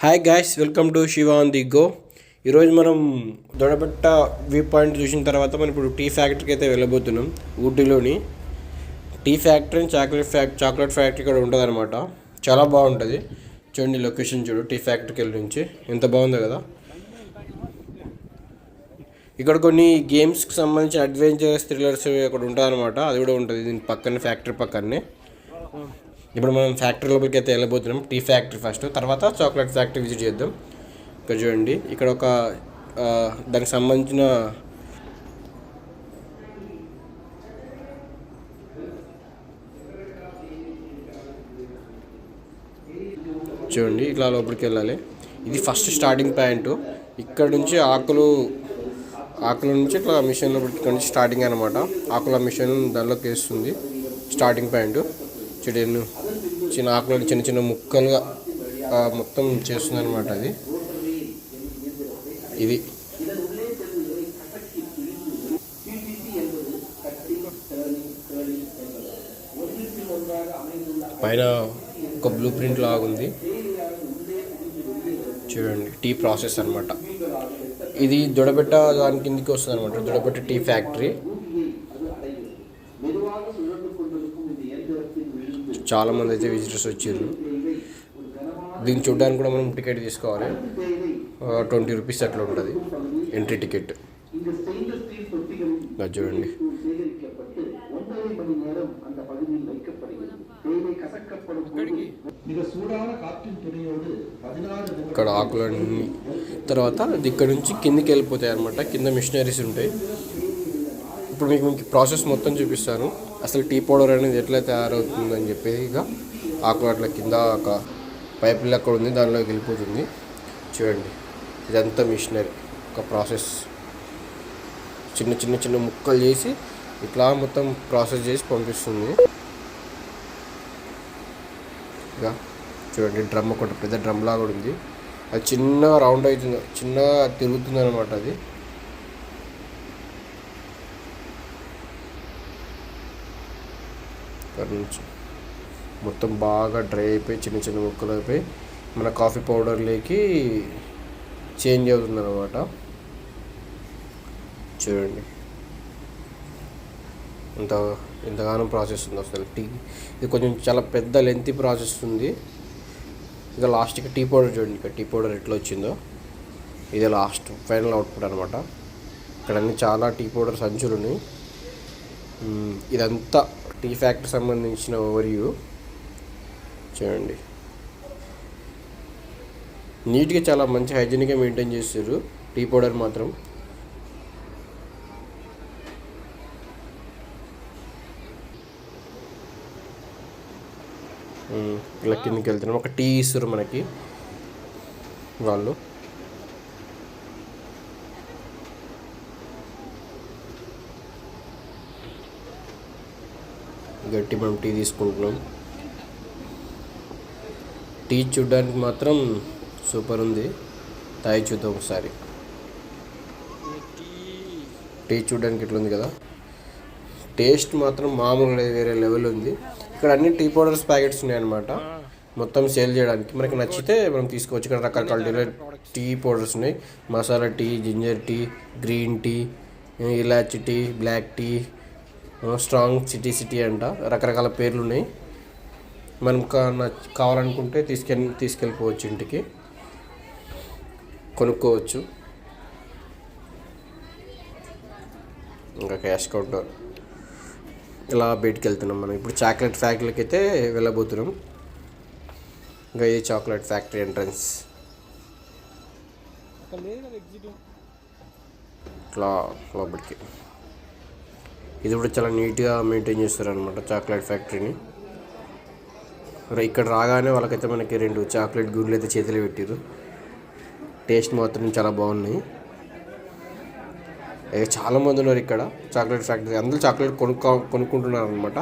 Hi guys, welcome to Shiva on the go. ఈరోజు మనం Doddabetta view point చూసిన తర్వాత మనం ఇప్పుడు టీ ఫ్యాక్టరీకి అయితే వెళ్ళబోతున్నాం. ఊటీలోని tea factory and chocolate factory కూడా ఉంటుంది అనమాట. చాలా బాగుంటుంది. చూడండి లొకేషన్ చూడు, టీ ఫ్యాక్టరీకి వెళ్ళి నుంచి ఎంత బాగుందో కదా. ఇక్కడ కొన్ని గేమ్స్కి సంబంధించిన అడ్వెంచరస్ థ్రిల్లర్స్ ఇక్కడ ఉంటుంది అనమాట. అది కూడా ఉంటుంది దీని పక్కనే, ఫ్యాక్టరీ పక్కనే. ఇప్పుడు మనం ఫ్యాక్టరీ లోపలికి అయితే వెళ్ళబోతున్నాం. టీ ఫ్యాక్టరీ ఫస్ట్, తర్వాత చాక్లెట్ ఫ్యాక్టరీ విజిట్ చేద్దాం. ఇక్కడ చూడండి, ఇక్కడ ఒక దానికి సంబంధించిన చూడండి, ఇట్లా లోపలికి వెళ్ళాలి. ఇది ఫస్ట్ స్టార్టింగ్ పాయింట్. ఇక్కడ నుంచి ఆకుల నుంచి ఇట్లా మిషన్ లోపలికి, ఇక్కడ నుంచి స్టార్టింగ్ అనమాట. ఆకుల మిషన్ దానిలోకి వేస్తుంది. స్టార్టింగ్ పాయింట్ చూడండి, చిన్న ఆకులను చిన్న చిన్న ముక్కలుగా మొత్తం చేస్తుంది అనమాట. ఇది పైన ఒక బ్లూ ప్రింట్ లాగా ఉంది చూడండి. టీ ప్రాసెస్ అనమాట. ఇది దొడబెట్ట దాని కిందికి వస్తుంది అనమాట. Doddabetta tea factory. చాలామంది అయితే విజిటర్స్ వచ్చారు. దీన్ని చూడడానికి కూడా మనం టికెట్ తీసుకోవాలి. 20 రూపీస్ అట్లా ఉంటుంది ఎంట్రీ టికెట్. చూడండి, ఇక్కడ ఆకులన్నీ తర్వాత ఇక్కడ నుంచి కిందికి వెళ్ళిపోతాయి అనమాట. కింద మిషనరీస్ ఉంటాయి. ఇప్పుడు మీకు ప్రాసెస్ మొత్తం చూపిస్తాను. అసలు టీ పౌడర్ అనేది ఎట్లా తయారవుతుందని చెప్పేది. ఇక ఆకులు అట్లా కింద ఒక పైపులు అక్కడ ఉంది, దానిలోకి వెళ్ళిపోతుంది. చూడండి, ఇదంతా మిషనరీ ఒక ప్రాసెస్. చిన్న చిన్న చిన్న ముక్కలు చేసి ఇట్లా మొత్తం ప్రాసెస్ చేసి పంపిస్తుంది. ఇక చూడండి, డ్రమ్ ఒకటి పెద్ద డ్రమ్ లాగా కూడా ఉంది. అది చిన్నగా రౌండ్ అవుతుంది, చిన్నగా తిరుగుతుంది అనమాట. అది అక్కడ నుంచి మొత్తం బాగా డ్రై అయిపోయి చిన్న చిన్న ముక్కలు అయిపోయి మన కాఫీ పౌడర్లోకి చేంజ్ అవుతుంది అనమాట. చూడండి, ఇంతగానో ప్రాసెస్ ఉంది అసలు టీ. ఇది కొంచెం చాలా పెద్ద లెంతీ ప్రాసెస్ ఉంది. ఇక లాస్ట్కి టీ పౌడర్ చూడండి, ఇక్కడ టీ పౌడర్ ఎట్లా వచ్చిందో. ఇది లాస్ట్ ఫైనల్ అవుట్పుట్ అనమాట. ఇక్కడ అన్ని చాలా టీ పౌడర్ సంచులు ఉన్నాయి. ఇదంతా టీ ఫ్యాక్టరీ సంబంధించిన ఓవర్వ్యూ. చూడండి, నీట్గా చాలా మంచి హైజీనిక్గా మెయింటైన్ చేస్తారు. టీ పౌడర్ మాత్రం ఇలా కిందకి వెళ్తున్నాం. ఒక టీ ఇస్తారు మనకి వాళ్ళు. గట్టి మనం టీ తీసుకుంటున్నాం. టీ చూడడానికి మాత్రం సూపర్ ఉంది. తాగి చూద్దాం ఒకసారి. టీ చూడడానికి ఇట్లా ఉంది కదా, టేస్ట్ మాత్రం మామూలుగా వేరే లెవెల్ ఉంది. ఇక్కడ అన్ని టీ పౌడర్స్ ప్యాకెట్స్ ఉన్నాయన్నమాట. మొత్తం సేల్ చేయడానికి మనకి నచ్చితే మనం తీసుకోవచ్చు. ఇక్కడ రకరకాల టీ పౌడర్స్ ఉన్నాయి. Masala tea, ginger tea, green tea, ఇలాచి టీ, బ్లాక్ టీ, స్ట్రాంగ్ సిటీ అంట, రకరకాల పేర్లు ఉన్నాయి. మనం కావాలనుకుంటే తీసుకెళ్ళిపోవచ్చు, ఇంటికి కొనుక్కోవచ్చు. ఇంకా క్యాష్ కౌంటర్. ఇలా బయటికి వెళ్తున్నాం మనం. ఇప్పుడు చాక్లెట్ ఫ్యాక్టరీకి అయితే వెళ్ళబోతున్నాం. ఇంకా ఇది చాక్లెట్ ఫ్యాక్టరీ ఎంట్రన్స్. ఇట్లా లోపలికి. ఇది కూడా చాలా నీట్గా మెయింటైన్ చేస్తారు అనమాట చాక్లెట్ ఫ్యాక్టరీని. ఇక్కడ రాగానే వాళ్ళకైతే మనకి 2 చాక్లెట్ గుడ్లు అయితే చేతిలో పెట్టారు. టేస్ట్ మాత్రం చాలా బాగున్నాయి. చాలామంది ఉన్నారు ఇక్కడ చాక్లెట్ ఫ్యాక్టరీ. అందరూ చాక్లెట్ కొనుక్కుంటున్నారు అనమాట.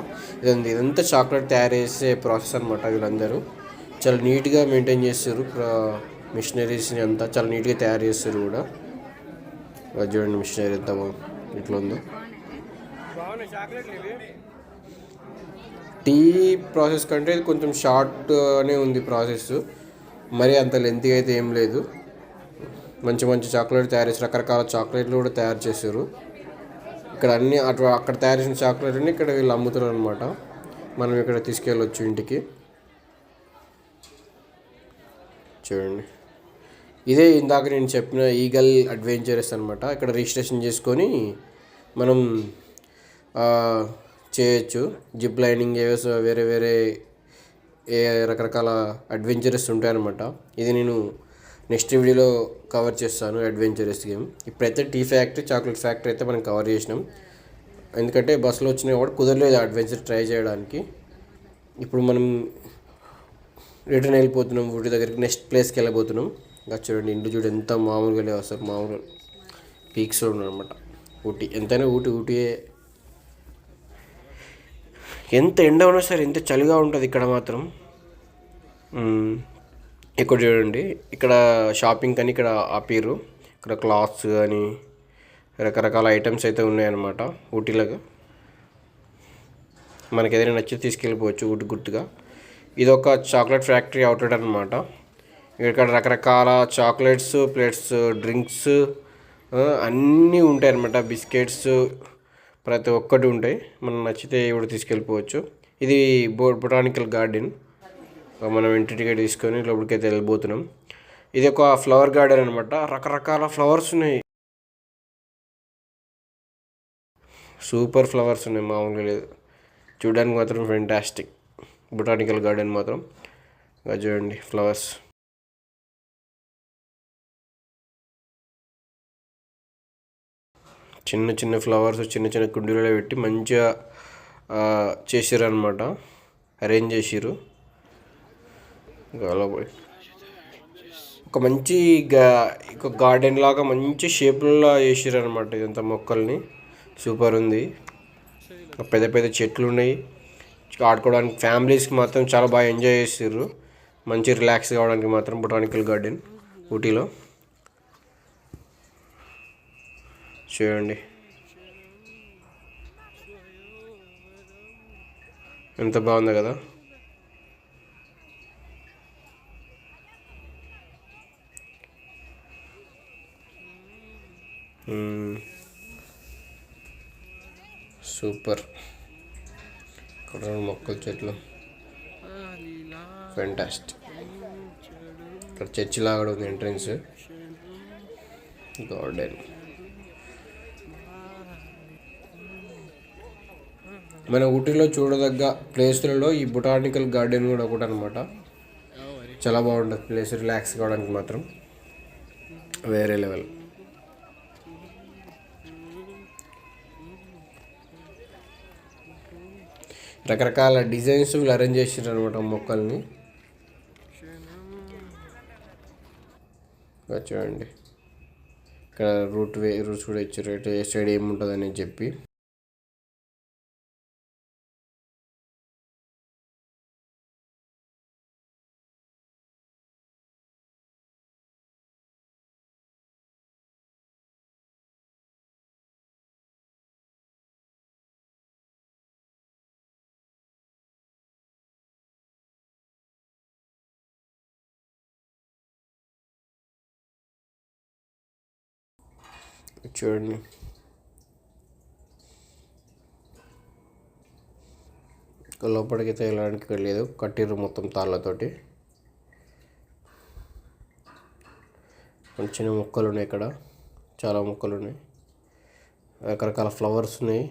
ఇదంతా చాక్లెట్ తయారు చేసే ప్రాసెస్ అనమాట. వీళ్ళందరూ చాలా నీట్గా మెయింటైన్ చేస్తారు. మిషనరీస్ని అంతా చాలా నీట్గా తయారు చేస్తారు కూడా. చూడండి, మిషనరీ ఎంత ఇట్లా ఉందో. టీ ప్రాసెస్ కంటే ఇది కొంచెం షార్ట్ అనే ఉంది ప్రాసెస్. మరీ అంత లెంతీ అయితే ఏం లేదు. మంచి మంచి చాక్లెట్ తయారు చేసి రకరకాల చాక్లెట్లు కూడా తయారు చేశారు. ఇక్కడ అన్ని అక్కడ తయారు చేసిన చాక్లెట్ని ఇక్కడ వీళ్ళు అమ్ముతున్నారు అనమాట. మనం ఇక్కడ తీసుకెళ్ళొచ్చు ఇంటికి. చూడండి, ఇదే ఇందాక నేను చెప్పిన ఈగల్ అడ్వెంచరస్ అనమాట. ఇక్కడ రిజిస్ట్రేషన్ చేసుకొని మనం చేయొచ్చు. జిప్ లైనింగ్ వేరే వేరే రకరకాల అడ్వెంచరస్ ఉంటాయన్నమాట. ఇది నేను నెక్స్ట్ వీడియోలో కవర్ చేస్తాను అడ్వెంచరస్ గేమ్. ఇప్పుడైతే టీ ఫ్యాక్టరీ, చాక్లెట్ ఫ్యాక్టరీ అయితే మనం కవర్ చేసినాం. ఎందుకంటే బస్సులో వచ్చినా కూడా కుదరలేదు అడ్వెంచర్ ట్రై చేయడానికి. ఇప్పుడు మనం రిటర్న్ వెళ్ళిపోతున్నాం ఊటీ దగ్గరికి. నెక్స్ట్ ప్లేస్కి వెళ్ళబోతున్నాం. ఇంకా చూడండి, ఇంటి చూడు ఎంత మామూలుగా లేవు అసలు. మామూలు పీక్స్లో ఉన్నారనమాట. ఊటీ ఎంతైనా ఊటీయే. ఎంత ఎండ ఉన్నా సరే, ఎంత చలిగా ఉంటుంది ఇక్కడ మాత్రం. ఇక్కడ చూడండి, ఇక్కడ షాపింగ్ కానీ ఇక్కడ ఆపిర్రు. ఇక్కడ క్లాత్స్ కానీ రకరకాల ఐటమ్స్ అయితే ఉన్నాయన్నమాట ఊటీలకు. మనకి ఏదైనా నచ్చితే తీసుకెళ్ళిపోవచ్చు ఊటీ గుర్తుగా. ఇది ఒక చాక్లెట్ ఫ్యాక్టరీ అవుట్లెట్ అనమాట. ఇక్కడ రకరకాల చాక్లెట్స్, ప్లేట్స్, డ్రింక్స్ అన్నీ ఉంటాయి అన్నమాట. బిస్కెట్స్ ప్రతి ఒక్కటి ఉంటాయి. మనం నచ్చితే ఇప్పుడు తీసుకెళ్ళిపోవచ్చు. ఇది బొటానికల్ గార్డెన్. మనం ఎంట్రీ టికెట్ తీసుకొని లోపలికైతే వెళ్ళిపోతున్నాం. ఇది ఒక ఫ్లవర్ గార్డెన్ అనమాట. రకరకాల ఫ్లవర్స్ ఉన్నాయి. సూపర్ ఫ్లవర్స్ ఉన్నాయి, మామూలుగా లేదు. చూడడానికి మాత్రం ఫెంటాస్టిక్ బొటానికల్ గార్డెన్ మాత్రం. చూడండి ఫ్లవర్స్. చిన్న చిన్న ఫ్లవర్స్ చిన్న చిన్న కుండీలలో పెట్టి మంచిగా చేసారు అనమాట. అరేంజ్ చేసిర్రు. ఒక మంచి గార్డెన్ లాగా మంచి షేప్లో చేసారు అనమాట ఇదంతా మొక్కల్ని. సూపర్ ఉంది. పెద్ద పెద్ద చెట్లు ఉన్నాయి. ఆడుకోవడానికి ఫ్యామిలీస్కి మాత్రం చాలా బాగా ఎంజాయ్ చేసారు. మంచి రిలాక్స్ కావడానికి మాత్రం బొటానికల్ గార్డెన్ ఊటీలో. చూడండి ఎంత బాగుందో కదా. సూపర్. ఇక్కడ మొక్కలు, చెట్లు ఫెంటాస్టిక్. ఇక్కడ చర్చి లాగా ఉంది ఎంట్రన్స్. గార్డెన్ మన ఊటీలో చూడదగ్గ ప్లేసులలో ఈ బొటానికల్ గార్డెన్ కూడా ఒకటి అనమాట. చాలా బాగుంటుంది ప్లేస్. రిలాక్స్ కావడానికి మాత్రం వేరే లెవెల్. రకరకాల డిజైన్స్ వీళ్ళు అరేంజ్ చేసారు అనమాట మొక్కల్ని. చూడండి, ఇక్కడ రూట్స్ కూడా ఇచ్చారు. ఏ సైడ్ ఏముంటుందని చెప్పి. చూడండి, లోపలికైతే వెళ్ళడానికి వెళ్ళలేదు. కట్టిర్రు మొత్తం తాళ్ళతోటి. చిన్న మొక్కలు ఉన్నాయి ఇక్కడ. చాలా మొక్కలు ఉన్నాయి. రకరకాల ఫ్లవర్స్ ఉన్నాయి.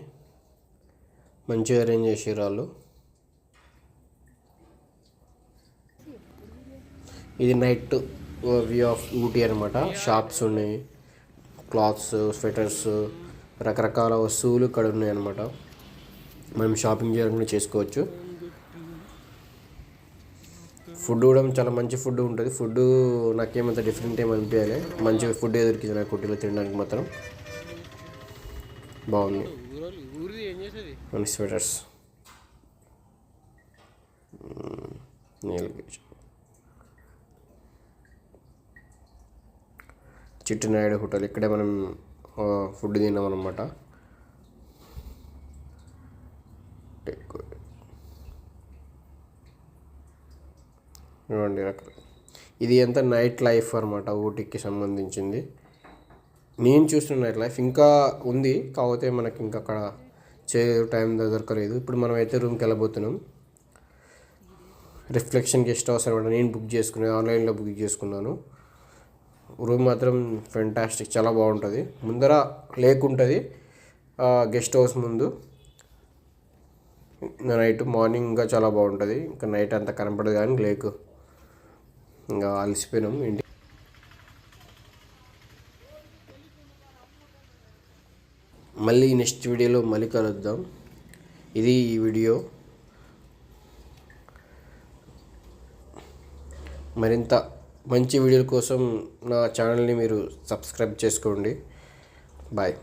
మంచిగా అరేంజ్ చేసారు వాళ్ళు. ఇది నైట్ వ్యూ ఆఫ్ ఊటీ అనమాట. షాప్స్ ఉన్నాయి, క్లాత్స్, స్వెటర్స్, రకరకాల వస్తువులు ఇక్కడ ఉన్నాయి అన్నమాట. మనం షాపింగ్ చేయాలనుకుంటే చేసుకోవచ్చు. ఫుడ్ కూడా చాలా మంచి ఫుడ్ ఉంటుంది. ఫుడ్ నాకేమంత డిఫరెంట్ ఏమి అనిపించాలి. మంచి ఫుడ్ దొరికింది నాకు ఊటీలో తినడానికి మాత్రం. బాగుంది. మన స్వెటర్స్, చిట్టినాయుడు హోటల్. ఇక్కడే మనం ఫుడ్ తిన్నాం అనమాట. ఇవ్వండి. ఇది ఎంత నైట్ లైఫ్ అనమాట, ఊటీకి సంబంధించింది. నేను చూస్తున్న నైట్ లైఫ్ ఇంకా ఉంది, కాకపోతే మనకి ఇంకా అక్కడ టైం దొరకలేదు. ఇప్పుడు మనం అయితే రూమ్కి వెళ్ళబోతున్నాం. రిఫ్లెక్షన్ గెస్ట్ హౌస్ అనమాట. నేను బుక్ చేసుకున్నాను, ఆన్లైన్లో బుక్ చేసుకున్నాను. రూమ్ మాత్రం ఫెంటాస్టిక్, చాలా బాగుంటుంది. ముందర లేక్ ఉంటుంది గెస్ట్ హౌస్ ముందు. నైట్ మార్నింగ్ ఇంకా చాలా బాగుంటుంది. ఇంకా నైట్ అంతా కనపడదు కానీ లేక్. ఇంకా అలసిపోయినాం ఇంటి. మళ్ళీ నెక్స్ట్ వీడియోలో మళ్ళీ కలుద్దాం. ఇది ఈ వీడియో. మరింత మంచి వీడియోల కోసం నా ఛానల్ని మీరు సబ్స్క్రైబ్ చేసుకోండి. బాయ్.